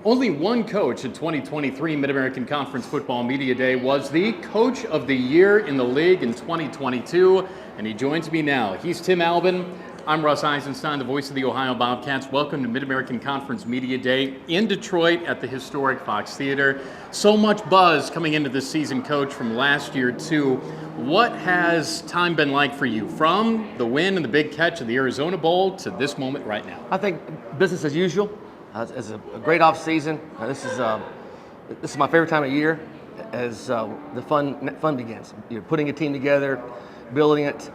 Only one coach at 2023 Mid-American Conference Football Media Day was the Coach of the Year in the league in 2022, and he joins me now. He's Tim Albin. I'm Russ Eisenstein, the voice of the Ohio Bobcats. Welcome to Mid-American Conference Media Day in Detroit at the historic Fox Theater. So much buzz coming into this season, Coach, from last year too. What has time been like for you from the win and the big catch of the Arizona Bowl to this moment right now? I think business as usual. It's a great off season. This is my favorite time of year as the fun begins. You're putting a team together, building it.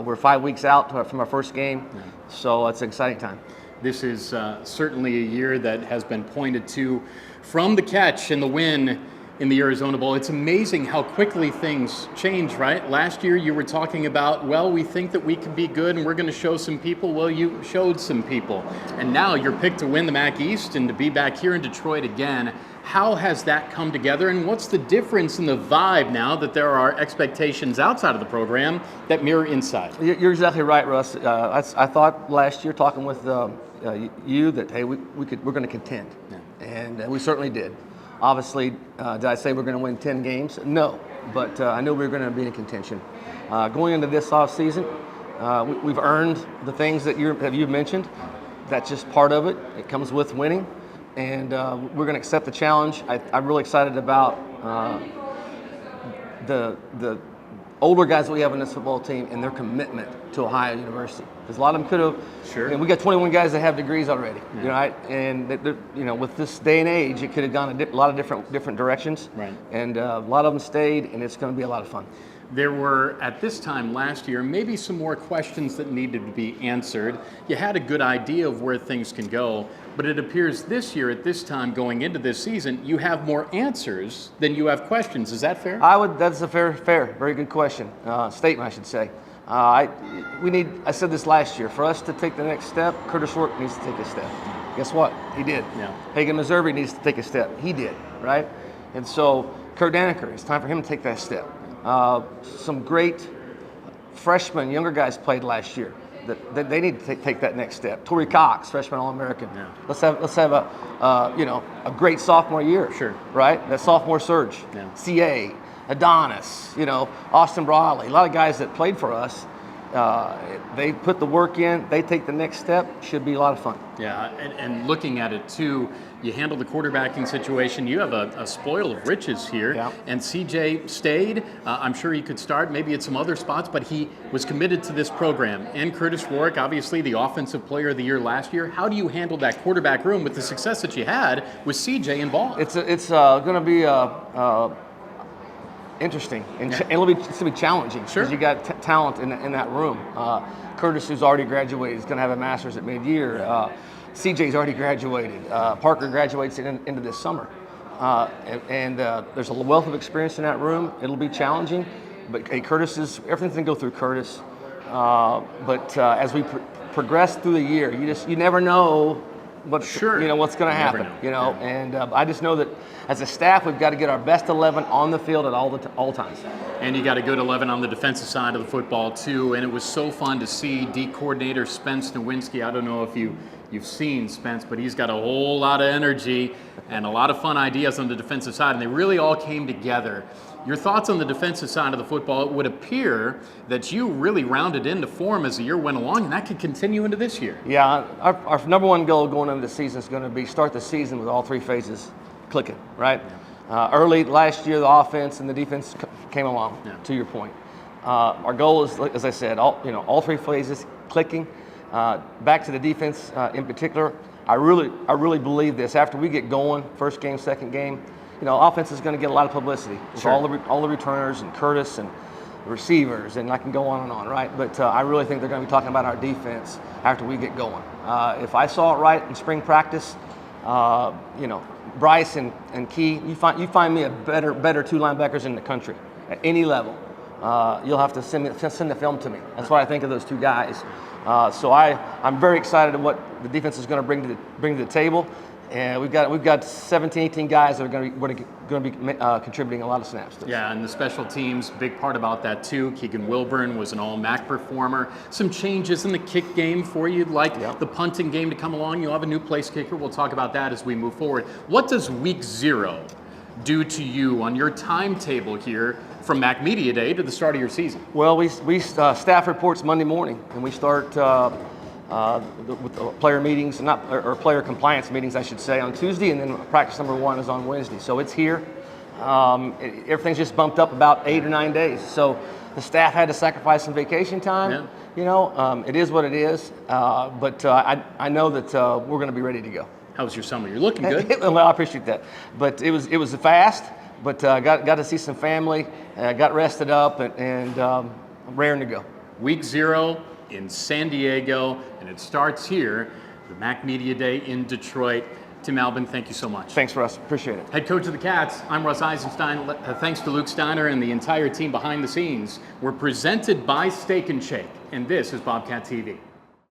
We're 5 weeks out from our first game, so it's an exciting time. This is certainly a year that has been pointed to from the catch and the win in the Arizona Bowl. It's amazing how quickly things change, right? Last year you were talking about, well, we think that we can be good and we're going to show some people. Well, you showed some people. And now you're picked to win the MAC East and to be back here in Detroit again. How has that come together, and what's the difference in the vibe now that there are expectations outside of the program that mirror inside? You're exactly right, Russ. I thought last year talking with you that, hey, we're going to contend, and we certainly did. Obviously, did I say we're going to win 10 games? No, but I knew we were going to be in contention. Going into this offseason, we've earned the things that you've mentioned. That's just part of it. It comes with winning, and we're going to accept the challenge. I'm really excited about the older guys that we have in this football team and their commitment to Ohio University. Because a lot of them could have. Sure. We got 21 guys that have degrees already. Yeah. Right? And with this day and age, it could have gone a lot of different directions. Right. And a lot of them stayed, and it's going to be a lot of fun. There were, at this time last year, maybe some more questions that needed to be answered. You had a good idea of where things can go, but it appears this year, at this time, going into this season, you have more answers than you have questions. Is that fair? That's a fair, very good question. Statement, I should say. I said this last year, for us to take the next step, Curtis Rourke needs to take a step. Guess what? He did. Yeah. Hagan Missouri needs to take a step. He did, right? And so, Kurt Daniker, it's time for him to take that step. Some great freshmen, younger guys played last year. That they need to take that next step. Torrey Cox, freshman All-American. Yeah. Let's have a great sophomore year. Sure. Right? That sophomore surge. Yeah. CA, Adonis, Austin Brawley, a lot of guys that played for us. They put the work in. They take the next step. Should be a lot of fun. Yeah, and looking at it too, you handle the quarterbacking situation. You have a spoil of riches here. Yeah. And CJ stayed. I'm sure he could start maybe at some other spots, but he was committed to this program. And Curtis Rourke, obviously the Offensive Player of the Year last year. How do you handle that quarterback room with the success that you had with CJ involved? It's going to be interesting, and it's going to be challenging. Sure. Because you got talent in that room. Curtis, who's already graduated, is going to have a master's at mid-year. CJ's already graduated. Parker graduates into this summer. And there's a wealth of experience in that room. It'll be challenging, but everything's going to go through Curtis. But as we progress through the year, you never know what's going to happen. And I just know that as a staff, we've got to get our best 11 on the field at all times. And you got a good 11 on the defensive side of the football too. And it was so fun to see D coordinator Spence Nowinski. I don't know if you've seen Spence, but he's got a whole lot of energy and a lot of fun ideas on the defensive side, and they really all came together. Your thoughts on the defensive side of the football? It would appear that you really rounded into form as the year went along, and that could continue into this year. Yeah, our number one goal going into the season is going to be start the season with all three phases clicking, right? Early last year, the offense and the defense came along, to your point. Our goal is, as I said, all three phases clicking. Back to the defense in particular, I really believe this. After we get going, first game, second game, offense is going to get a lot of publicity. Sure. All the returners and Curtis and the receivers, and I can go on and on, right? But I really think they're going to be talking about our defense after we get going. If I saw it right in spring practice, Bryce and Key, you find me a better two linebackers in the country at any level. You'll have to send the film to me. That's what I think of those two guys. So I'm very excited at what the defense is going to bring to the table. And we've got 17, 18 guys that are going to be contributing a lot of snaps to us. Yeah, and the special teams, big part about that too. Keegan Wilburn was an all-MAC performer. Some changes in the kick game for you, like the punting game to come along. You'll have a new place kicker. We'll talk about that as we move forward. What does week 0 do to you on your timetable here from MAC Media Day to the start of your season? Well, we staff reports Monday morning, and we start with player meetings, or player compliance meetings, I should say, on Tuesday, and then practice number 1 is on Wednesday. So it's here. Everything's just bumped up about 8 or 9 days. So the staff had to sacrifice some vacation time. Yeah. You know, it is what it is. But I know that we're going to be ready to go. How was your summer? You're looking good. Well, I appreciate that. But it was fast. But got to see some family. Got rested up, and raring to go. Week 0 in San Diego, and it starts here, the MAC Media Day in Detroit. Tim Albin, thank you so much. Thanks, Russ. Appreciate it. Head coach of the Cats, I'm Russ Eisenstein. Thanks to Luke Steiner and the entire team behind the scenes. We're presented by Steak and Shake, and this is Bobcat TV.